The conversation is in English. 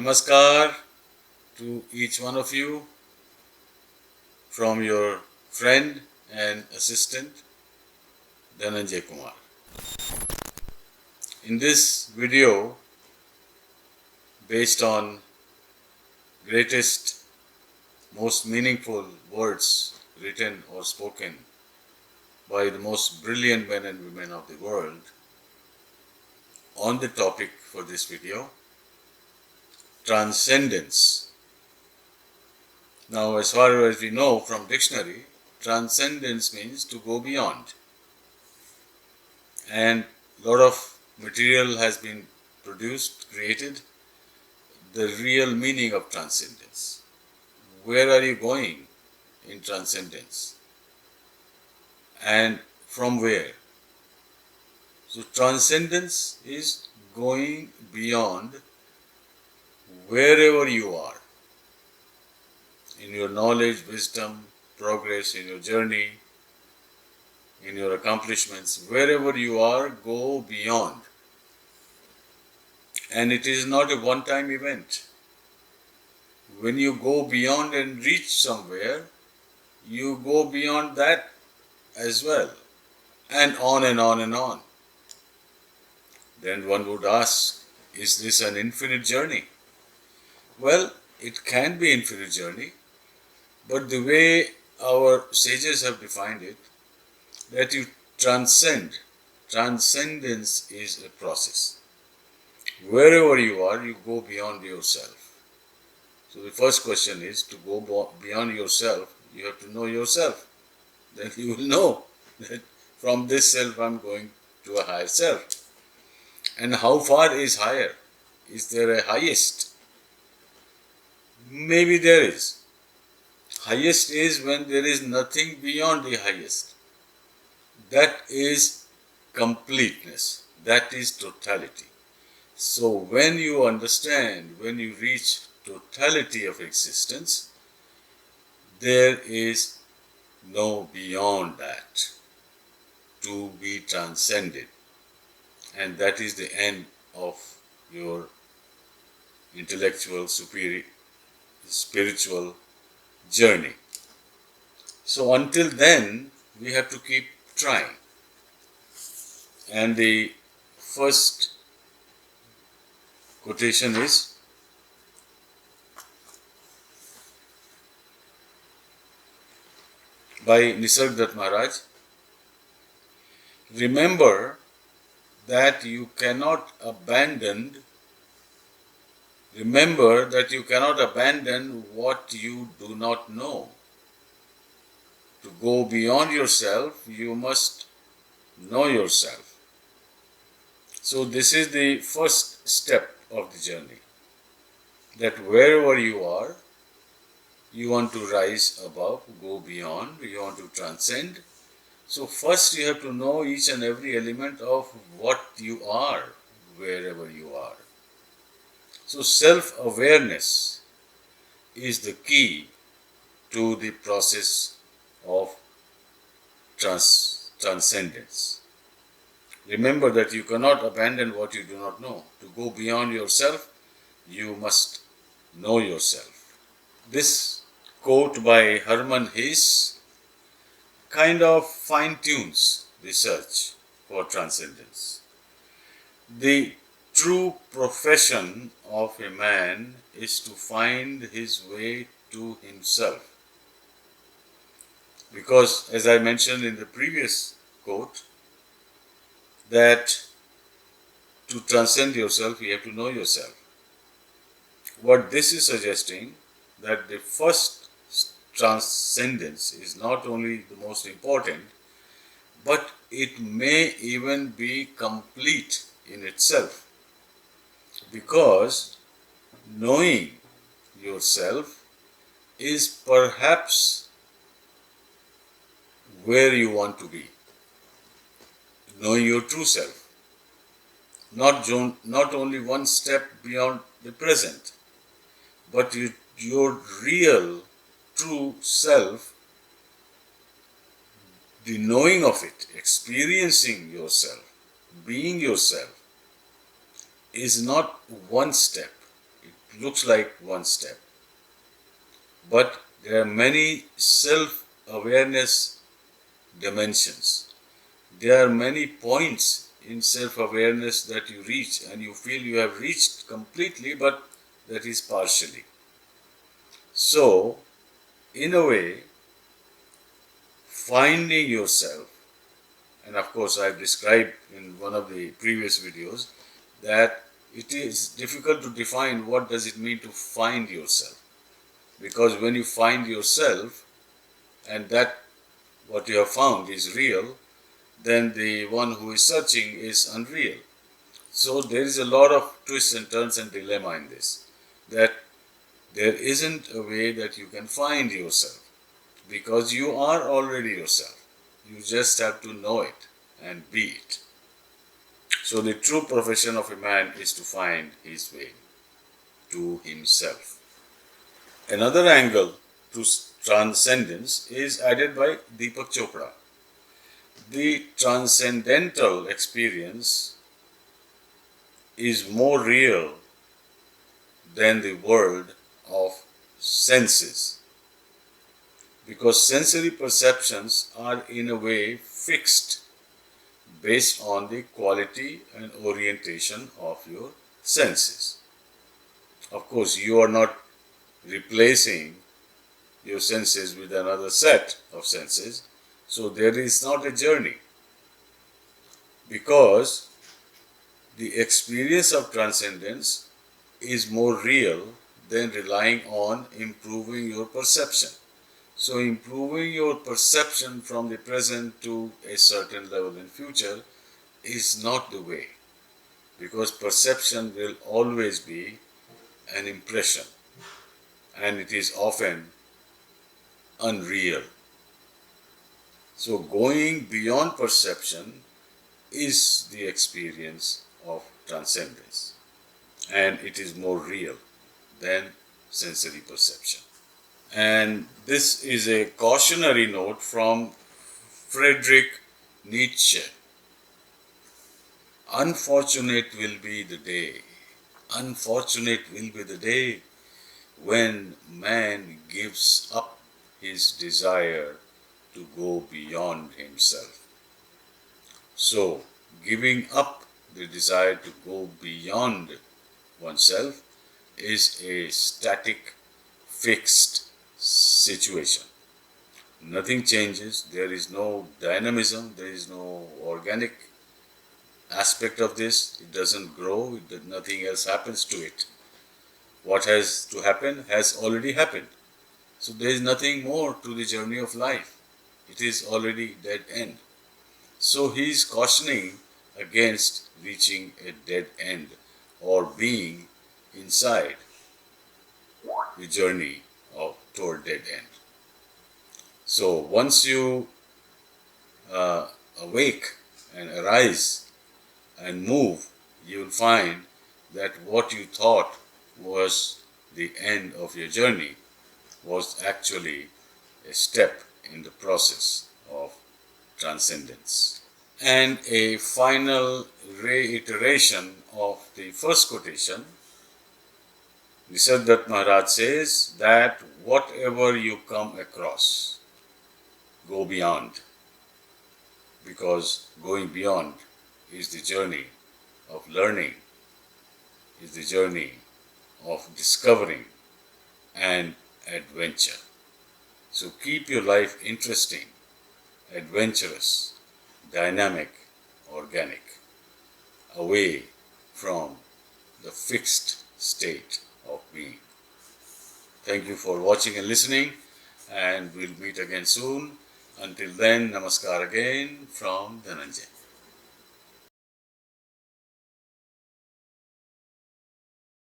Namaskar to each one of you from your friend and assistant Dhananjaya Kumar. In this video, based on greatest, most meaningful words written or spoken by the most brilliant men and women of the world, on the topic for this video, Transcendence. Now, as far as we know from dictionary, transcendence means to go beyond. And a lot of material has been produced, created, the real meaning of transcendence. Where are you going in transcendence? And from where? So transcendence is going beyond wherever you are. In your knowledge, wisdom, progress, in your journey, in your accomplishments, wherever you are, go beyond. And it is not a one-time event. When you go beyond and reach somewhere, you go beyond that as well, and on and on and on. Then one would ask, is this an infinite journey? Well, it can be infinite journey, but the way our sages have defined it, that you transcend. Transcendence is a process. Wherever you are, you go beyond yourself. So the first question is, to go beyond yourself, you have to know yourself. Then you will know that from this self I am going to a higher self. And how far is higher? Is there a highest? Maybe there is. Highest is when there is nothing beyond the highest. That is completeness. That is totality. So when you understand, when you reach totality of existence, there is no beyond that to be transcended. And that is the end of your intellectual, spiritual journey. So until then, we have to keep trying. And the first quotation is, by Nisargadatta Maharaj, remember that you cannot abandon what you do not know. To go beyond yourself, you must know yourself. So this is the first step of the journey. That wherever you are, you want to rise above, go beyond, you want to transcend. So first you have to know each and every element of what you are, wherever you are. So self-awareness is the key to the process of transcendence. Remember that you cannot abandon what you do not know. To go beyond yourself, you must know yourself. This quote by Hermann Hesse kind of fine-tunes the search for transcendence. The true profession of a man is to find his way to himself. Because, as I mentioned in the previous quote, that to transcend yourself, you have to know yourself. What this is suggesting, that the first transcendence is not only the most important, but it may even be complete in itself. Because knowing yourself is perhaps where you want to be. Knowing your true self. Not only one step beyond the present, but your real, true self, the knowing of it, experiencing yourself, being yourself, is not one step. It looks like one step. But there are many self-awareness dimensions. There are many points in self-awareness that you reach and you feel you have reached completely, but that is partially. So, in a way, finding yourself, and of course I've described in one of the previous videos that it is difficult to define what does it mean to find yourself. Because when you find yourself and that what you have found is real, then the one who is searching is unreal. So there is a lot of twists and turns and dilemma in this, that there isn't a way that you can find yourself, because you are already yourself. You just have to know it and be it. So the true profession of a man is to find his way to himself. Another angle to transcendence is added by Deepak Chopra. The transcendental experience is more real than the world of senses, because sensory perceptions are in a way fixed based on the quality and orientation of your senses. Of course, you are not replacing your senses with another set of senses, so there is not a journey, because the experience of transcendence is more real than relying on improving your perception. So improving your perception from the present to a certain level in future is not the way, because perception will always be an impression and it is often unreal. So going beyond perception is the experience of transcendence, and it is more real than sensory perception. And this is a cautionary note from Friedrich Nietzsche. Unfortunate will be the day when man gives up his desire to go beyond himself. So, giving up the desire to go beyond oneself is a static, fixed situation. Nothing changes, there is no dynamism, there is no organic aspect of this, it doesn't grow, nothing else happens to it. What has to happen has already happened. So there is nothing more to the journey of life. It is already dead end. So he is cautioning against reaching a dead end or being inside the journey toward dead end. So once you awake and arise and move, you will find that what you thought was the end of your journey was actually a step in the process of transcendence. And a final reiteration of the first quotation, Nisargadatta Maharaj says that whatever you come across, go beyond, because going beyond is the journey of learning, is the journey of discovering and adventure. So keep your life interesting, adventurous, dynamic, organic, away from the fixed state of being. Thank you for watching and listening, and we'll meet again soon. Until then, namaskar again from Dhananjaya.